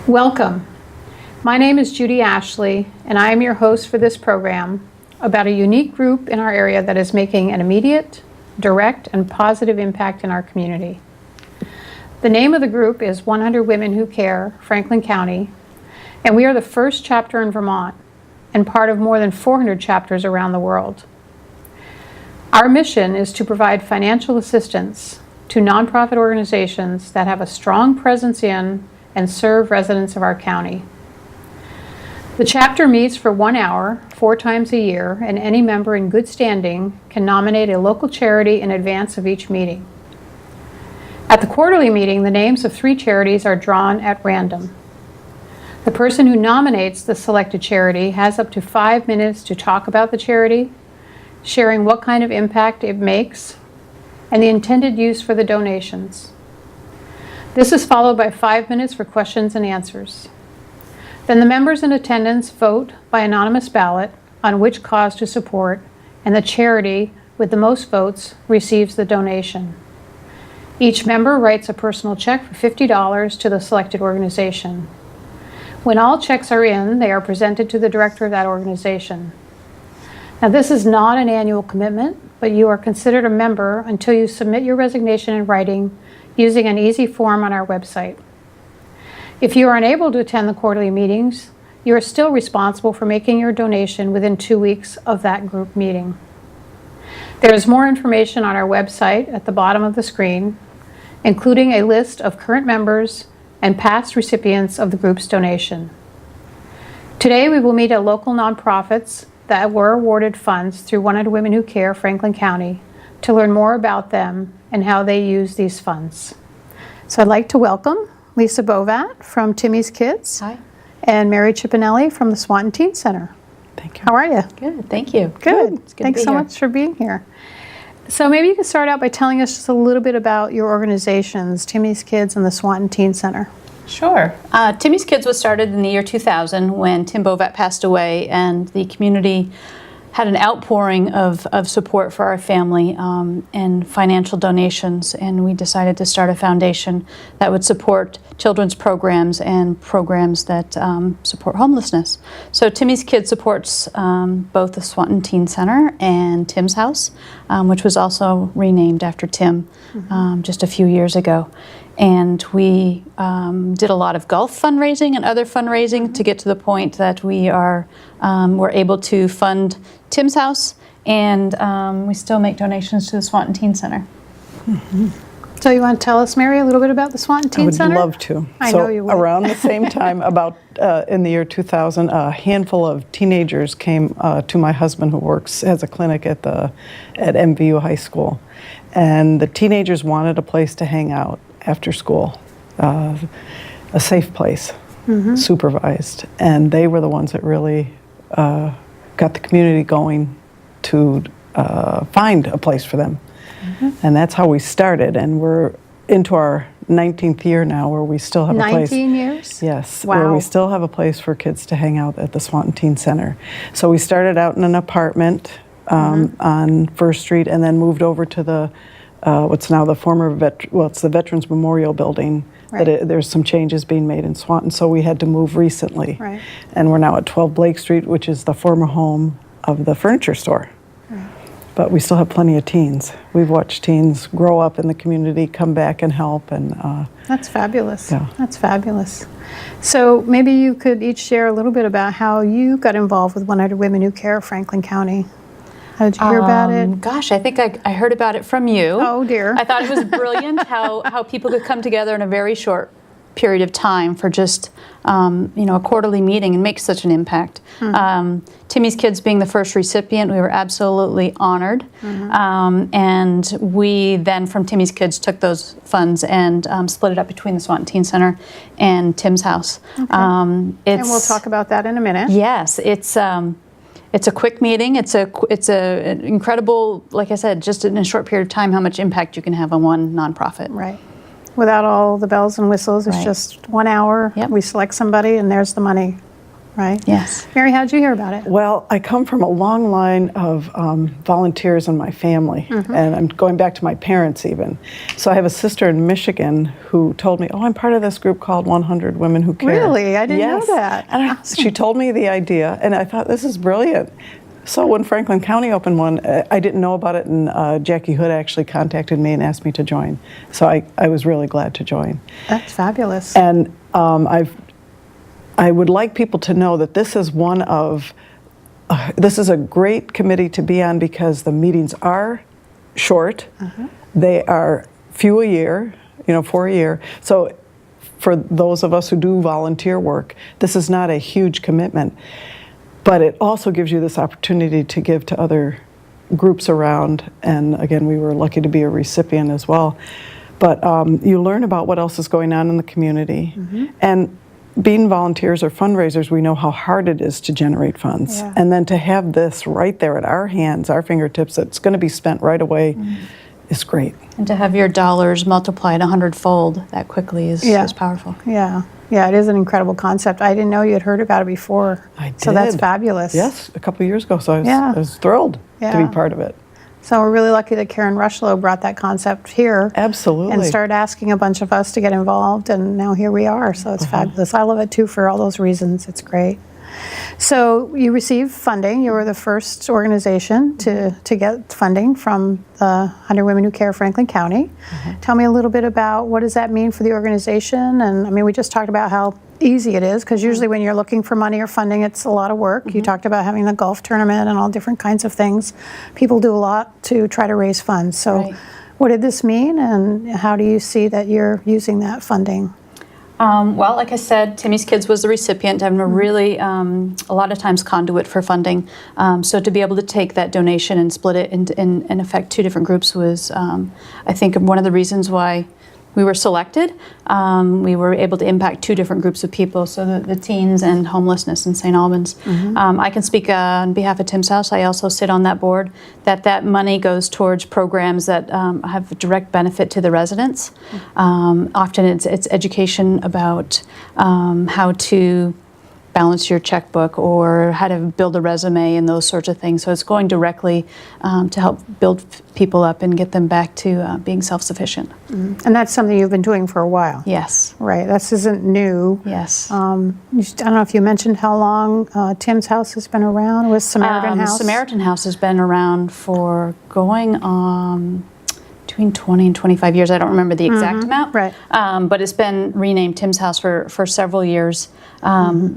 Welcome. My name is Judy Ashley, and I am your host for this program about a unique group in our area that is making an immediate, direct, and positive impact in our community. The name of the group is 100 Women Who Care, Franklin County, and we are the first chapter in Vermont and part of more than 400 chapters around the world. Our mission is to provide financial assistance to nonprofit organizations that have a strong presence in and serve residents of our county. The chapter meets for 1 hour, 4 times a year, and any member in good standing can nominate a local charity in advance of each meeting. At the quarterly meeting, the names of 3 charities are drawn at random. The person who nominates the selected charity has up to 5 minutes to talk about the charity, sharing what kind of impact it makes, and the intended use for the donations. This is followed by 5 minutes for questions and answers. Then the members in attendance vote by anonymous ballot on which cause to support, and the charity with the most votes receives the donation. Each member writes a personal check for $50 to the selected organization. When all checks are in, they are presented to the director of that organization. Now, this is not an annual commitment, but you are considered a member until you submit your resignation in writing using an easy form on our website. If you are unable to attend the quarterly meetings, you are still responsible for making your donation within 2 weeks of that group meeting. There is more information on our website at the bottom of the screen, including a list of current members and past recipients of the group's donation. Today we will meet at local nonprofits that were awarded funds through 100 Women Who Care, Franklin County, to learn more about them and how they use these funds. So I'd like to welcome Lisa Bovat from Timmy's Kids. Hi. And Mary Chipinelli from the Swanton Teen Center. Thank you. How are you? Good, thank you. Good. It's good Thanks to be so here. much for being here. So maybe you can start out by telling us just a little bit about your organizations, Timmy's Kids and the Swanton Teen Center. Sure. Timmy's Kids was started in the year 2000 when Tim Bovat passed away, and the community had an outpouring of support for our family and financial donations, and we decided to start a foundation that would support children's programs and programs that support homelessness. So Timmy's Kids supports both the Swanton Teen Center and Tim's House, which was also renamed after Tim just a few years ago. And we did a lot of golf fundraising and other fundraising to get to the point that we're able to fund Tim's House, and we still make donations to the Swanton Teen Center. So you want to tell us, Mary, a little bit about the Swanton Teen Center? I would love to. I know you would. Around the same time, about in the year 2000, a handful of teenagers came to my husband, who has a clinic at MVU High School, and the teenagers wanted a place to hang out after school, a safe place, supervised, and they were the ones that really got the community going to find a place for them. And that's how we started, and we're into our 19th year now where we still have a place. 19 years? Yes, Wow. where we still have a place for kids to hang out at the Swanton Teen Center. So we started out in an apartment on First Street, and then moved over to the what's now the former it's the Veterans Memorial Building. Right. There's some changes being made in Swanton, so we had to move recently. Right. And we're now at 12 Blake Street, which is the former home of the furniture store. Right. But we still have plenty of teens. We've watched teens grow up in the community, come back and help, and That's fabulous. Yeah. That's fabulous. So maybe you could each share a little bit about how you got involved with 100 Women Who Care, Franklin County. How did you hear about it? Gosh, I think I heard about it from you. Oh, dear. I thought it was brilliant how people could come together in a very short period of time for just a quarterly meeting and make such an impact. Timmy's Kids being the first recipient, we were absolutely honored. And we then from Timmy's Kids took those funds and split it up between the Swanton Teen Center and Tim's House. Okay. And we'll talk about that in a minute. Yes, it's a quick meeting. It's an incredible, like I said, just in a short period of time, how much impact you can have on one nonprofit. Right. Without all the bells and whistles, it's Right. just 1 hour. Yep. We select somebody, and there's the money. right? Yes. Mary, how did you hear about it? Well, I come from a long line of volunteers in my family, and I'm going back to my parents even. So I have a sister in Michigan who told me, oh, I'm part of this group called 100 Women Who Care. Really? I didn't know Yes. that. And she told me the idea, and I thought, this is brilliant. So when Franklin County opened one, I didn't know about it, and Jackie Hood actually contacted me and asked me to join. So I was really glad to join. That's fabulous. And I would like people to know that this is this is a great committee to be on because the meetings are short. They are few a year, 4 a year. So for those of us who do volunteer work, this is not a huge commitment. But it also gives you this opportunity to give to other groups around. And again, we were lucky to be a recipient as well. But you learn about what else is going on in the community. And being volunteers or fundraisers, we know how hard it is to generate funds. Yeah. And then to have this right there at our hands, our fingertips, that's going to be spent right away is great. And to have your dollars multiplied 100-fold that quickly is powerful. Yeah. Yeah, it is an incredible concept. I didn't know you had heard about it before. I did. So that's fabulous. Yes, a couple of years ago. So I Yeah. was thrilled to Yeah. be part of it. So we're really lucky that Karen Rushlow brought that concept here. Absolutely. And started asking a bunch of us to get involved, and now here we are. So it's fabulous. I love it too for all those reasons. It's great. So you received funding. You were the first organization to get funding from the 100 Women Who Care Franklin County. Tell me a little bit about what does that mean for the organization? And I mean, we just talked about how easy it is, because usually when you're looking for money or funding, it's a lot of work. You talked about having the golf tournament and all different kinds of things. People do a lot to try to raise funds. So Right. what did this mean, and how do you see that you're using that funding? Well, like I said, Timmy's Kids was the recipient. I'm a really, a lot of times, conduit for funding. So to be able to take that donation and split it and affect two different groups was, I think, one of the reasons why we were selected. We were able to impact two different groups of people, so the teens and homelessness in St. Albans. I can speak on behalf of Tim's House. I also sit on that board. That money goes towards programs that have a direct benefit to the residents. Often it's education about how to balance your checkbook or how to build a resume and those sorts of things. So it's going directly to help build people up and get them back to being self-sufficient. And that's something you've been doing for a while. Yes. Right, this isn't new. Yes. I don't know if you mentioned how long Tim's House has been around with Samaritan House. Samaritan House has been around for going on between 20 and 25 years. I don't remember the exact amount. Right. But it's been renamed Tim's House for several years.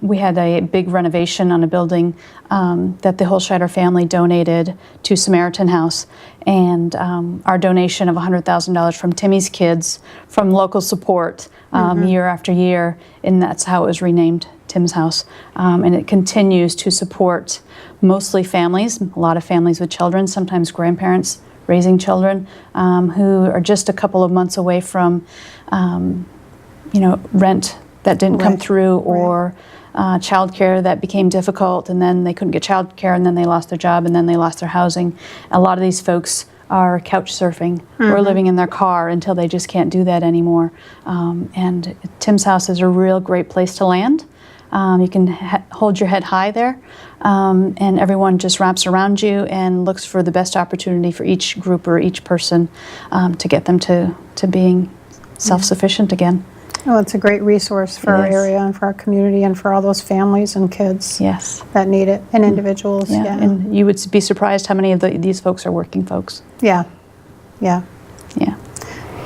We had a big renovation on a building that the Holscheider family donated to Samaritan House. And our donation of $100,000 from Timmy's Kids, from local support year after year, and that's how it was renamed Tim's House. And it continues to support mostly families, a lot of families with children, sometimes grandparents raising children, who are just a couple of months away from, rent that didn't come through, or childcare that became difficult, and then they couldn't get childcare, and then they lost their job, and then they lost their housing. A lot of these folks are couch surfing or living in their car until they just can't do that anymore. And Tim's House is a real great place to land. You can hold your head high there, and everyone just wraps around you and looks for the best opportunity for each group or each person to get them to being self-sufficient again. Well, it's a great resource for our area and for our community and for all those families and kids that need it, and individuals. Yeah. And you would be surprised how many of these folks are working folks. Yeah.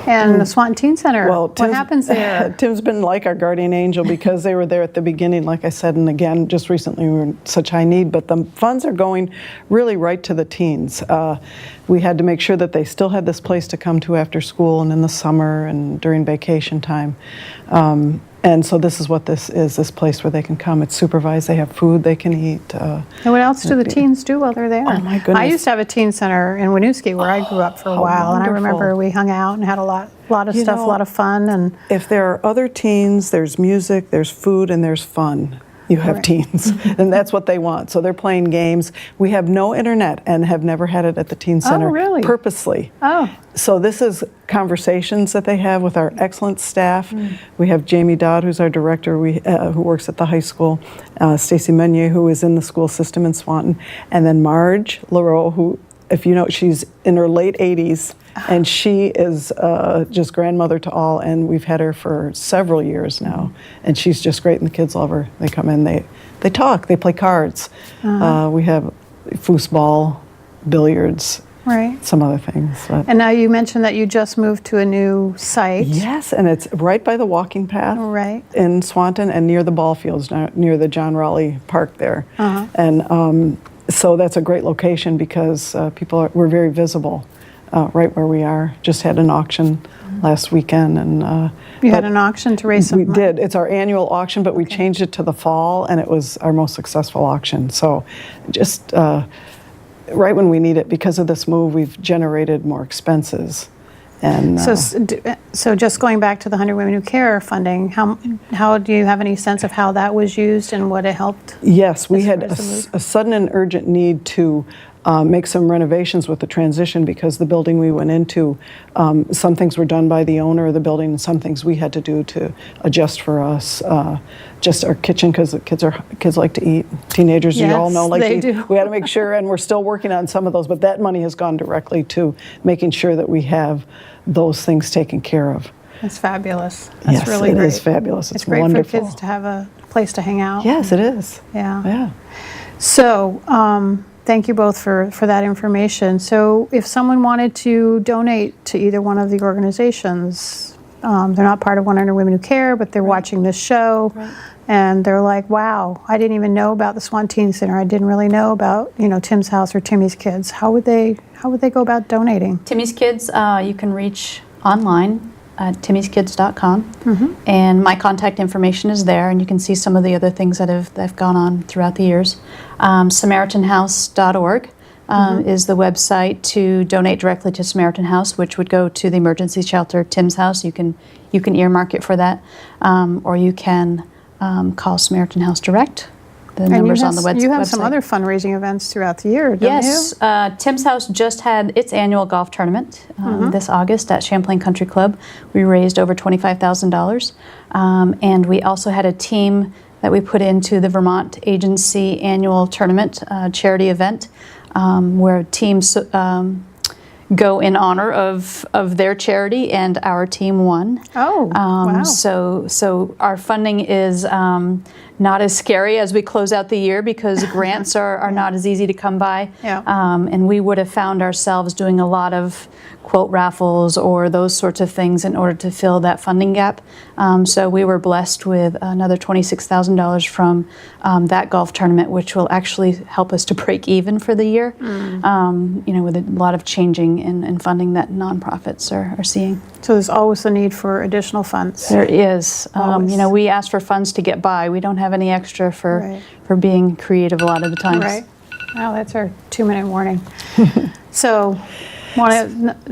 And the Swanton Teen Center, what happens there? Tim's been like our guardian angel because they were there at the beginning, like I said, and again, just recently we were in such high need, but the funds are going really right to the teens. We had to make sure that they still had this place to come to after school and in the summer and during vacation time. And so this is what this is, this place where they can come. It's supervised. They have food they can eat. And what else do the teens do while they're there? Oh, my goodness. I used to have a teen center in Winooski where I grew up for a while, and I remember we hung out and had a lot of stuff, a lot of fun. And if there are other teens, there's music, there's food, and there's fun. you have Right. teens, and that's what they want. So they're playing games. We have no internet and have never had it at the teen center really? purposely. Oh, So this is conversations that they have with our excellent staff. We have Jamie Dodd, who's our director, who works at the high school, Stacy Meunier, who is in the school system in Swanton, and then Marge Leroux, who, if you know, she's in her late 80s, and she is just grandmother to all, and we've had her for several years now, and she's just great, and the kids love her. They come in, they talk, they play cards. We have foosball, billiards, right. some other things. But. And now you mentioned that you just moved to a new site. Yes, and it's right by the walking path Right. in Swanton and near the ball fields, near the John Raleigh Park there. And so that's a great location because we're very visible right where we are. Just had an auction last weekend. And You had an auction to raise some we money? did. It's our annual auction, but we changed it to the fall, and it was our most successful auction. So just right when we need it, because of this move, we've generated more expenses. And So just going back to the 100 Women Who Care funding, how do you have any sense of how that was used and what it helped? yes, we as had far as the a sudden and urgent need to make some renovations with the transition because the building we went into, some things were done by the owner of the building and some things we had to do to adjust for us. Just our kitchen, because the kids like to eat. Teenagers, you all Yes, know, like they to eat. do. We had to make sure, and we're still working on some of those, but that money has gone directly to making sure that we have those things taken care of. That's fabulous. That's Yes, really it great. is fabulous. It's great wonderful. for kids to have a place to hang out. Yes, it is. Yeah. Yeah. So, thank you both for that information. So, if someone wanted to donate to either one of the organizations, they're not part of 100 Women Who Care, but they're watching this show, and they're like, "Wow, I didn't even know about the Swanton Teen Center. I didn't really know about Tim's House or Timmy's Kids." How would they go about donating? Timmy's Kids, you can reach online at timmyskids.com, and my contact information is there, and you can see some of the other things that have gone on throughout the years. SamaritanHouse.org is the website to donate directly to Samaritan House, which would go to the emergency shelter Tim's House. You can earmark it for that, or you can call Samaritan House direct. The numbers on the website. You have some other fundraising events throughout the year, don't yes, you? Tim's House just had its annual golf tournament this August at Champlain Country Club. We raised over $25,000, and we also had a team that we put into the Vermont Agency annual tournament charity event, where teams go in honor of their charity, and our team won. Oh, wow. So our funding is not as scary as we close out the year because grants are not as easy to come by. Yeah. And we would have found ourselves doing a lot of quote raffles or those sorts of things in order to fill that funding gap. So we were blessed with another $26,000 from that golf tournament, which will actually help us to break even for the year. With a lot of changing in funding that nonprofits are seeing. So there's always the need for additional funds. There is. Always. We ask for funds to get by. We don't have any extra Right. for being creative a lot of the times. Right. Wow, that's our 2-minute warning. So, want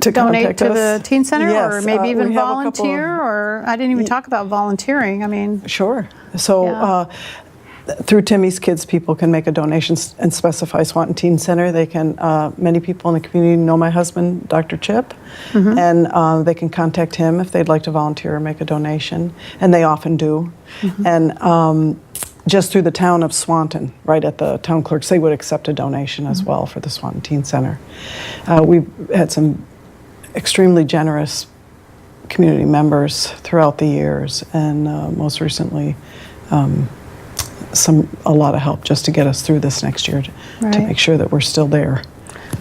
to donate contact to us? the teen center, Yes, or maybe even we have a couple volunteer? Or I didn't even talk about volunteering. I mean, Sure. So Yeah. through Timmy's Kids, people can make a donation and specify Swanton Teen Center. They can, many people in the community know my husband, Dr. Chip, and they can contact him if they'd like to volunteer or make a donation, and they often do. And just through the town of Swanton, right at the town clerks, they would accept a donation as well for the Swanton Teen Center. We've had some extremely generous community members throughout the years, and most recently, a lot of help just to get us through this next year to Right. make sure that we're still there.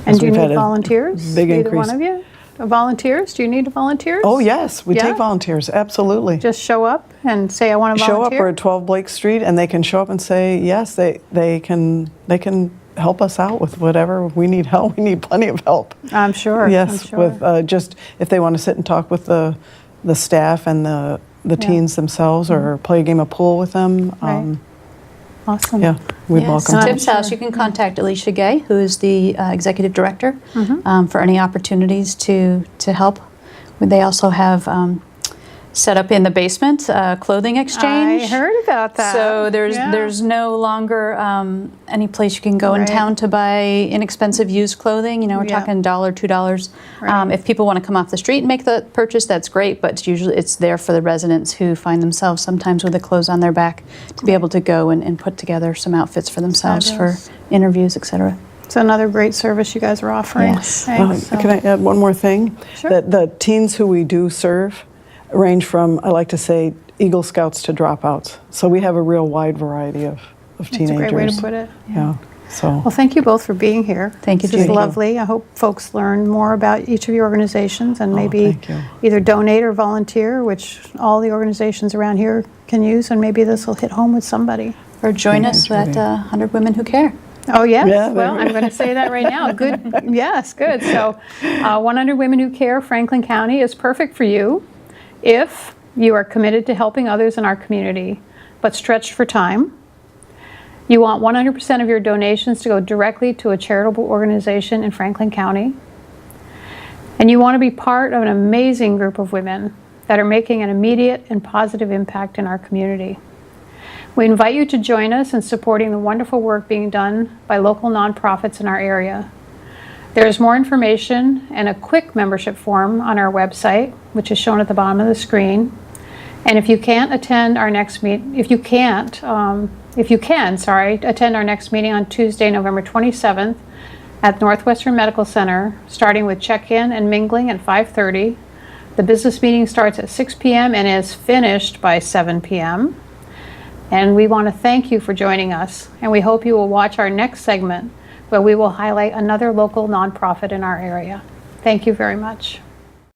and As do you we've had need a volunteers? big Either increase. one of you? Volunteers? Do you need volunteers? Oh yes, we Yeah? take volunteers, absolutely. Just show up and say, I want to Show up, volunteer? we're at 12 Blake Street, and they can show up and say, yes, they can help us out with whatever we need help. We need plenty of help. I'm sure. Yes, I'm sure. with just if they want to sit and talk with the staff and the teens themselves, or play a game of pool with them. Right. Awesome. Yeah, we'd Yes. welcome them. Tim's House, you can contact Alicia Gay, who is the executive director, for any opportunities to help. They also have set up in the basement, clothing exchange. I heard about that. So Yeah. there's no longer any place you can go in Right. town to buy inexpensive used clothing. You know, we're Yeah. talking $1, $2. Right. If people want to come off the street and make the purchase, that's great. But it's there for the residents who find themselves sometimes with the clothes on their back to be able to go and put together some outfits for themselves Fabulous. for interviews, etc. It's another great service you guys are offering. Yes. Thanks. So- Can I add one more thing? Sure. That the teens who we do serve range from, I like to say, Eagle Scouts to dropouts. So we have a real wide variety of That's teenagers. a great way to put it. Yeah. So Well, thank you both for being here. Thank you, This is Judy. lovely. I hope folks learn more about each of your organizations and maybe thank you. either donate or volunteer, which all the organizations around here can use, and maybe this will hit home with somebody. Or join Thank us you, at Judy. 100 Women Who Care. Oh, yes. Yeah, there Well, we I'm going to say that right now. Good. Yes, good. So 100 Women Who Care, Franklin County is perfect for you if you are committed to helping others in our community, but stretched for time. You want 100% of your donations to go directly to a charitable organization in Franklin County. And you want to be part of an amazing group of women that are making an immediate and positive impact in our community. We invite you to join us in supporting the wonderful work being done by local nonprofits in our area. There is more information and a quick membership form on our website, which is shown at the bottom of the screen. And if you can't attend our next attend our next meeting on Tuesday, November 27th at Northwestern Medical Center, starting with check-in and mingling at 5:30. The business meeting starts at 6 p.m. and is finished by 7 p.m. And we want to thank you for joining us, and we hope you will watch our next segment where we will highlight another local nonprofit in our area. Thank you very much.